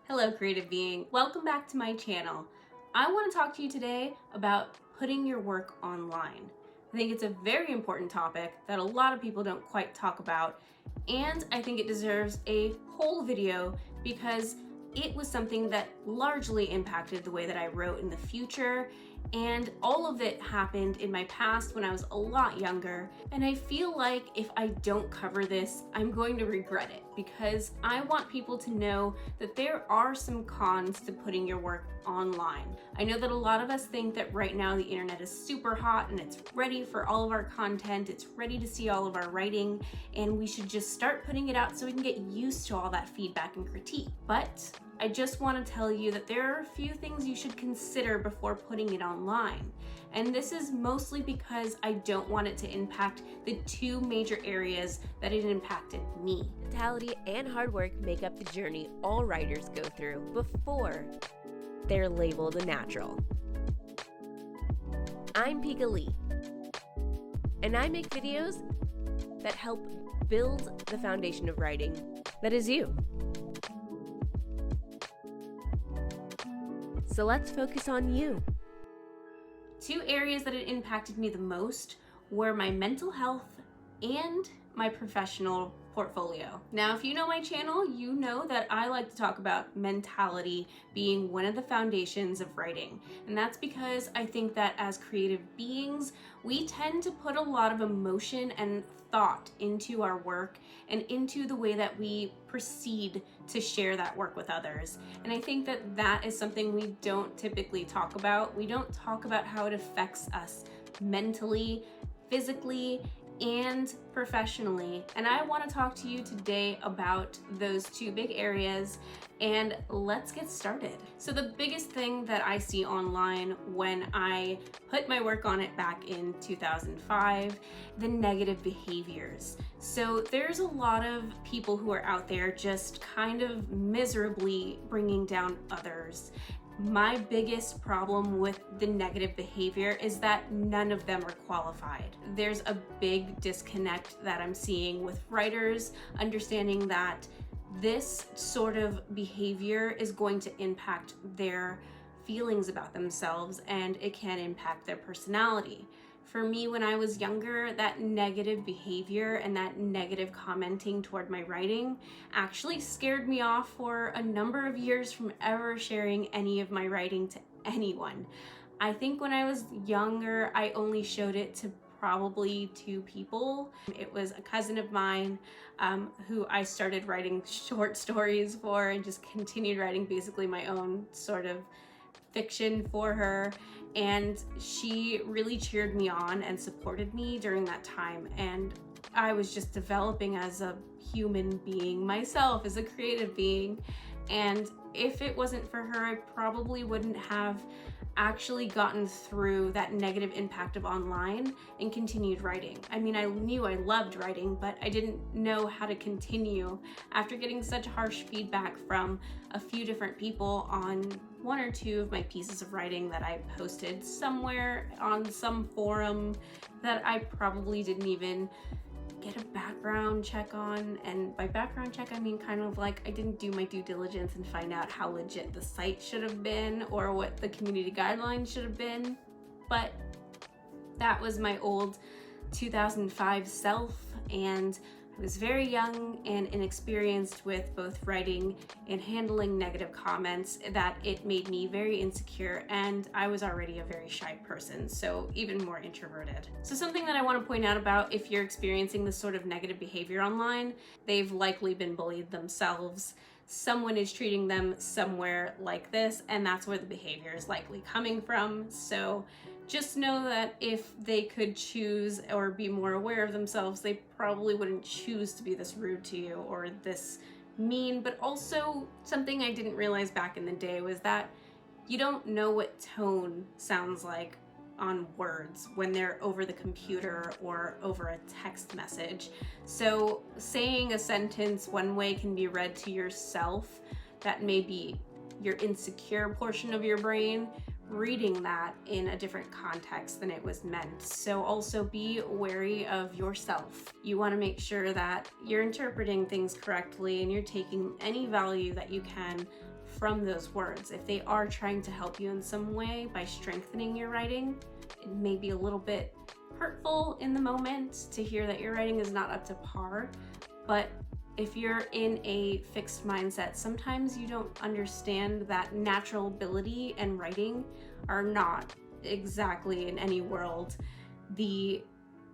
Hello, creative being. Welcome back to my channel. I want to talk to you today about putting your work online. I think it's a very important topic that a lot of people don't quite talk about, and I think it deserves a whole video because it was something that largely impacted the way that I wrote in the future, and all of it happened in my past when I was a lot younger, and I feel like if I don't cover this, I'm going to regret it because I want people to know that there are some cons to putting your work online. I know that a lot of us think that right now the internet is super hot and it's ready for all of our content, it's ready to see all of our writing, and we should just start putting it out so we can get used to all that feedback and critique. But I just want to tell you that there are a few things you should consider before putting it online. And this is mostly because I don't want it to impact the two major areas that it impacted me. Mentality and hard work make up the journey all writers go through before they're labeled a natural. I'm Pika Lee, and I make videos that help build the foundation of writing that is you. So let's focus on you. Two areas that it impacted me the most were my mental health and my professional portfolio. Now, if you know my channel, you know that I like to talk about mentality being one of the foundations of writing. And that's because I think that as creative beings, we tend to put a lot of emotion and thought into our work and into the way that we proceed to share that work with others. And I think that that is something we don't typically talk about. We don't talk about how it affects us mentally, physically, and professionally. And I want to talk to you today about those two big areas, and let's get started. So the biggest thing that I see online when I put my work on it back in 2005, the negative behaviors. So there's a lot of people who are out there just kind of miserably bringing down others. My biggest problem with the negative behavior is that none of them are qualified. There's a big disconnect that I'm seeing with writers understanding that this sort of behavior is going to impact their feelings about themselves and it can impact their personality. For me, when I was younger, that negative behavior and that negative commenting toward my writing actually scared me off for a number of years from ever sharing any of my writing to anyone. I think when I was younger, I only showed it to probably two people. It was a cousin of mine who I started writing short stories for and just continued writing basically my own sort of fiction for her, and she really cheered me on and supported me during that time, and I was just developing as a human being myself, as a creative being, and if it wasn't for her, I probably wouldn't have actually gotten through that negative impact of online and continued writing. I mean, I knew I loved writing, but I didn't know how to continue after getting such harsh feedback from a few different people on one or two of my pieces of writing that I posted somewhere on some forum that I probably didn't even get a background check on. And by background check, I mean kind of like I didn't do my due diligence and find out how legit the site should have been or what the community guidelines should have been. But that was my old 2005 self, and I was very young and inexperienced with both writing and handling negative comments that it made me very insecure, and I was already a very shy person, so even more introverted. So something that I want to point out about if you're experiencing this sort of negative behavior online, they've likely been bullied themselves. Someone is treating them somewhere like this, and that's where the behavior is likely coming from. So just know that if they could choose or be more aware of themselves, they probably wouldn't choose to be this rude to you or this mean. But also something I didn't realize back in the day was that you don't know what tone sounds like on words when they're over the computer or over a text message. So saying a sentence one way can be read to yourself, that may be your insecure portion of your brain, reading that in a different context than it was meant. So also be wary of yourself. You want to make sure that you're interpreting things correctly and you're taking any value that you can from those words. If they are trying to help you in some way by strengthening your writing, it may be a little bit hurtful in the moment to hear that your writing is not up to par, but if you're in a fixed mindset, sometimes you don't understand that natural ability and writing are not exactly in any world the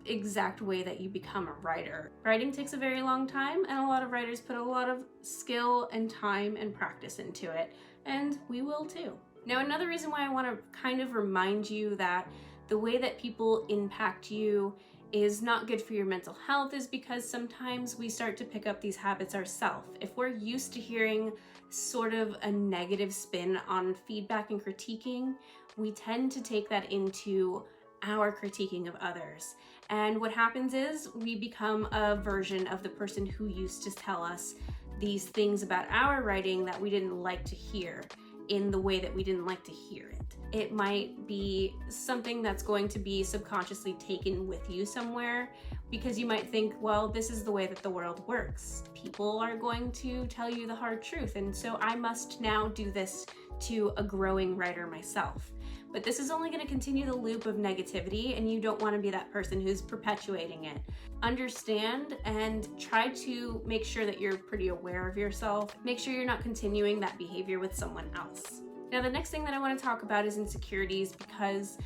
exact way that you become a writer. Writing takes a very long time, and a lot of writers put a lot of skill and time and practice into it, and we will too. Now, another reason why I want to kind of remind you that the way that people impact you is not good for your mental health is because sometimes we start to pick up these habits ourselves. If we're used to hearing sort of a negative spin on feedback and critiquing, we tend to take that into our critiquing of others. And what happens is we become a version of the person who used to tell us these things about our writing that we didn't like to hear in the way that we didn't like to hear it. It might be something that's going to be subconsciously taken with you somewhere because you might think, well, this is the way that the world works. People are going to tell you the hard truth, and so I must now do this to a growing writer myself. But this is only going to continue the loop of negativity, and you don't want to be that person who's perpetuating it. Understand and try to make sure that you're pretty aware of yourself. Make sure you're not continuing that behavior with someone else. Now, the next thing that I want to talk about is insecurities, because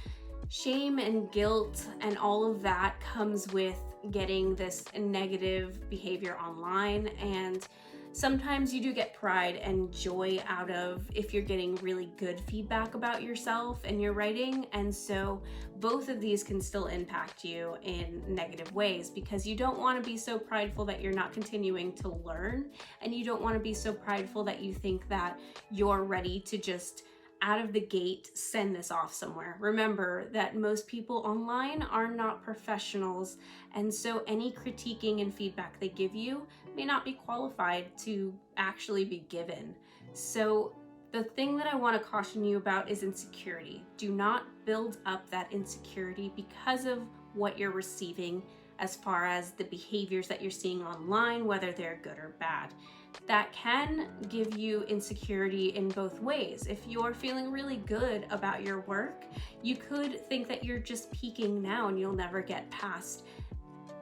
shame and guilt and all of that comes with getting this negative behavior online, and sometimes you do get pride and joy out of if you're getting really good feedback about yourself and your writing, and so both of these can still impact you in negative ways because you don't want to be so prideful that you're not continuing to learn, and you don't want to be so prideful that you think that you're ready to just out of the gate send this off somewhere. Remember that most people online are not professionals, and so any critiquing and feedback they give you may not be qualified to actually be given. So the thing that I want to caution you about is insecurity. Do not build up that insecurity because of what you're receiving as far as the behaviors that you're seeing online, whether they're good or bad. That can give you insecurity in both ways. If you're feeling really good about your work, you could think that you're just peaking now and you'll never get past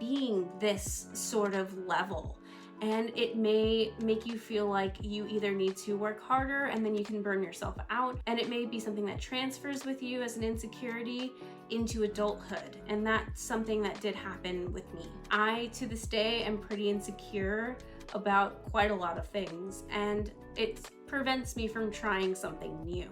being this sort of level. And it may make you feel like you either need to work harder and then you can burn yourself out. And it may be something that transfers with you as an insecurity into adulthood. And that's something that did happen with me. I, to this day, am pretty insecure about quite a lot of things, and it prevents me from trying something new.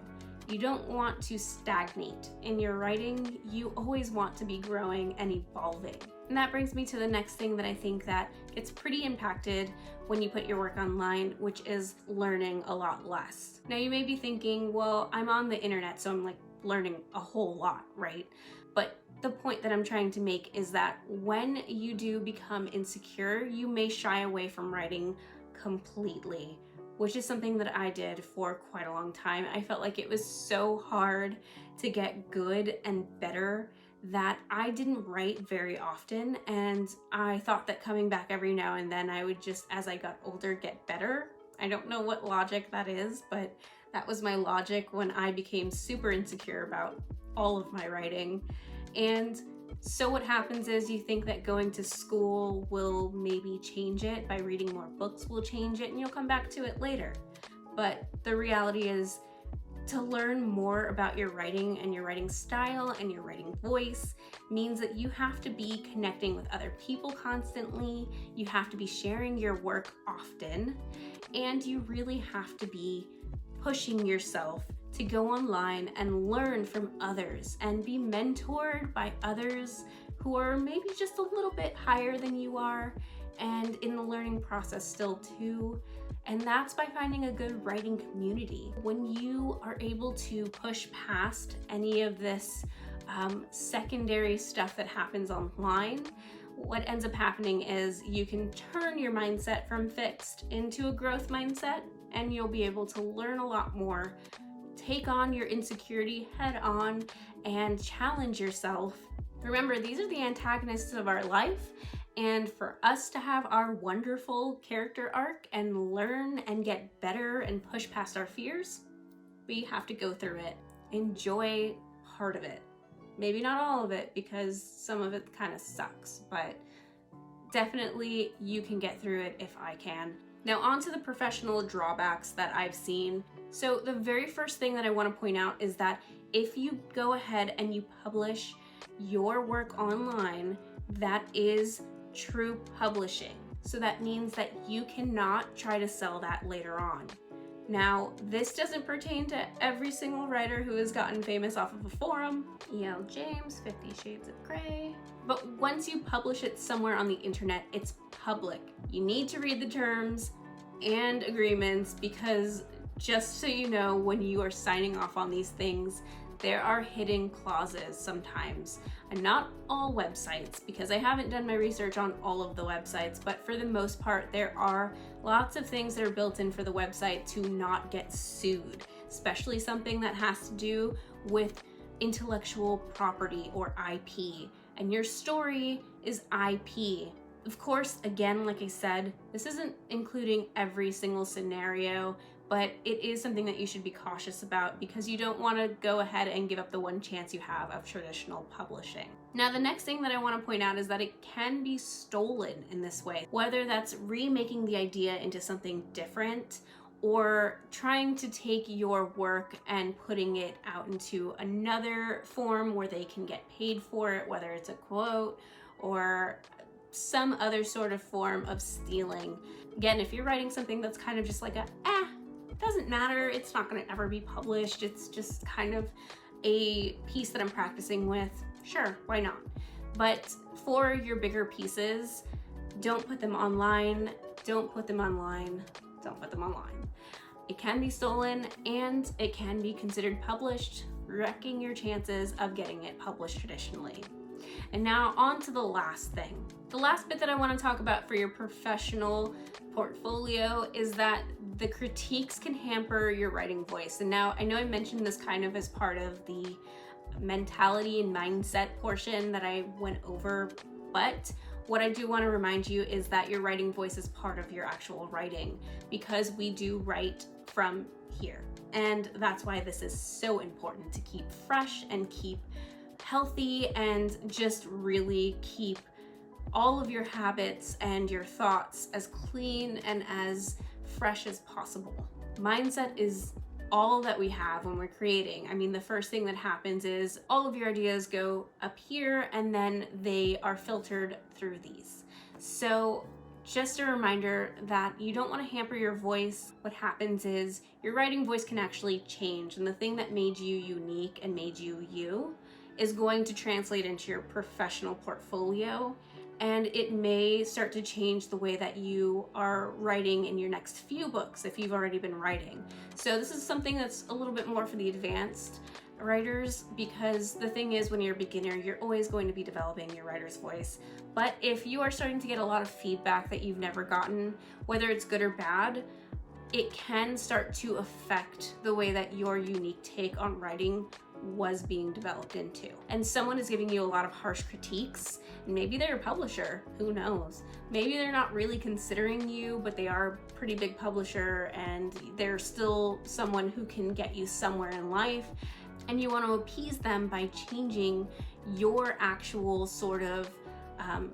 You don't want to stagnate in your writing. You always want to be growing and evolving. And that brings me to the next thing that I think that gets pretty impacted when you put your work online, which is learning a lot less. Now you may be thinking, well, I'm on the internet, so I'm like learning a whole lot, right? But the point that I'm trying to make is that when you do become insecure, you may shy away from writing completely, which is something that I did for quite a long time. I felt like it was so hard to get good and better that I didn't write very often, and I thought that coming back every now and then I would just, as I got older, get better. I don't know what logic that is, but that was my logic when I became super insecure about all of my writing. And so what happens is you think that going to school will maybe change it, by reading more books will change it, and you'll come back to it later. But the reality is, to learn more about your writing and your writing style and your writing voice means that you have to be connecting with other people constantly, you have to be sharing your work often, and you really have to be pushing yourself to go online and learn from others and be mentored by others who are maybe just a little bit higher than you are and in the learning process still too. And that's by finding a good writing community. When you are able to push past any of this secondary stuff that happens online, what ends up happening is you can turn your mindset from fixed into a growth mindset, and you'll be able to learn a lot more, take on your insecurity head on, and challenge yourself. Remember, these are the antagonists of our life, And for us to have our wonderful character arc and learn and get better and push past our fears, we have to go through it. Enjoy part of it. Maybe not all of it, because some of it kind of sucks, but definitely you can get through it if I can. Now on to the professional drawbacks that I've seen. So the very first thing that I want to point out is that if you go ahead and you publish your work online, that is true publishing. So that means that you cannot try to sell that later on. Now, this doesn't pertain to every single writer who has gotten famous off of a forum, E.L. James, 50 Shades of Grey. But once you publish it somewhere on the internet, it's public. You need to read the terms and agreements, because just so you know, when you are signing off on these things, there are hidden clauses sometimes. And not all websites, because I haven't done my research on all of the websites, but for the most part, there are lots of things that are built in for the website to not get sued, especially something that has to do with intellectual property or IP. And your story is IP. Of course, again, like I said, this isn't including every single scenario, but it is something that you should be cautious about, because you don't want to go ahead and give up the one chance you have of traditional publishing. Now, the next thing that I want to point out is that it can be stolen in this way, whether that's remaking the idea into something different or trying to take your work and putting it out into another form where they can get paid for it, whether it's a quote or some other sort of form of stealing. Again, if you're writing something that's kind of just like doesn't matter, it's not going to ever be published, it's just kind of a piece that I'm practicing with, sure, why not? But for your bigger pieces, don't put them online, don't put them online, don't put them online. It can be stolen and it can be considered published, wrecking your chances of getting it published traditionally. And now on to the last thing. The last bit that I want to talk about for your professional portfolio is that the critiques can hamper your writing voice. And now I know I mentioned this kind of as part of the mentality and mindset portion that I went over, but what I do want to remind you is that your writing voice is part of your actual writing, because we do write from here. And that's why this is so important, to keep fresh and keep healthy and just really keep all of your habits and your thoughts as clean and as fresh as possible. Mindset is all that we have when we're creating. I mean, the first thing that happens is all of your ideas go up here and then they are filtered through these. So just a reminder that you don't want to hamper your voice. What happens is your writing voice can actually change, and the thing that made you unique and made you you is going to translate into your professional portfolio, and it may start to change the way that you are writing in your next few books if you've already been writing. So this is something that's a little bit more for the advanced writers, because the thing is, when you're a beginner, you're always going to be developing your writer's voice. But if you are starting to get a lot of feedback that you've never gotten, whether it's good or bad, it can start to affect the way that your unique take on writing was being developed into. And someone is giving you a lot of harsh critiques, and maybe they're a publisher, who knows? Maybe they're not really considering you, but they are a pretty big publisher and they're still someone who can get you somewhere in life, and you want to appease them by changing your actual sort of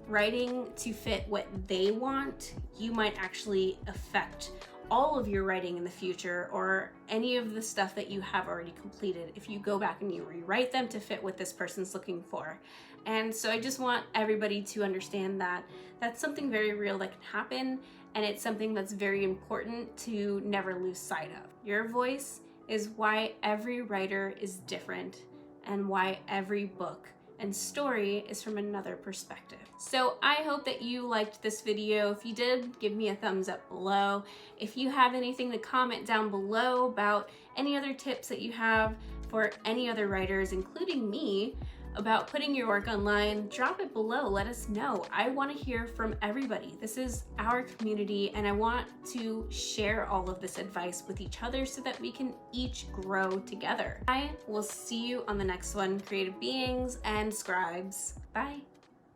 writing to fit what they want. You might actually affect all of your writing in the future, or any of the stuff that you have already completed, if you go back and you rewrite them to fit what this person's looking for. And so I just want everybody to understand that that's something very real that can happen, and it's something that's very important to never lose sight of. Your voice is why every writer is different, and why every book and story is from another perspective. So I hope that you liked this video. If you did, give me a thumbs up below. If you have anything to comment down below about any other tips that you have for any other writers, including me, about putting your work online, drop it below. Let us know. I want to hear from everybody. This is our community, and I want to share all of this advice with each other so that we can each grow together. I will see you on the next one, creative beings and scribes. Bye.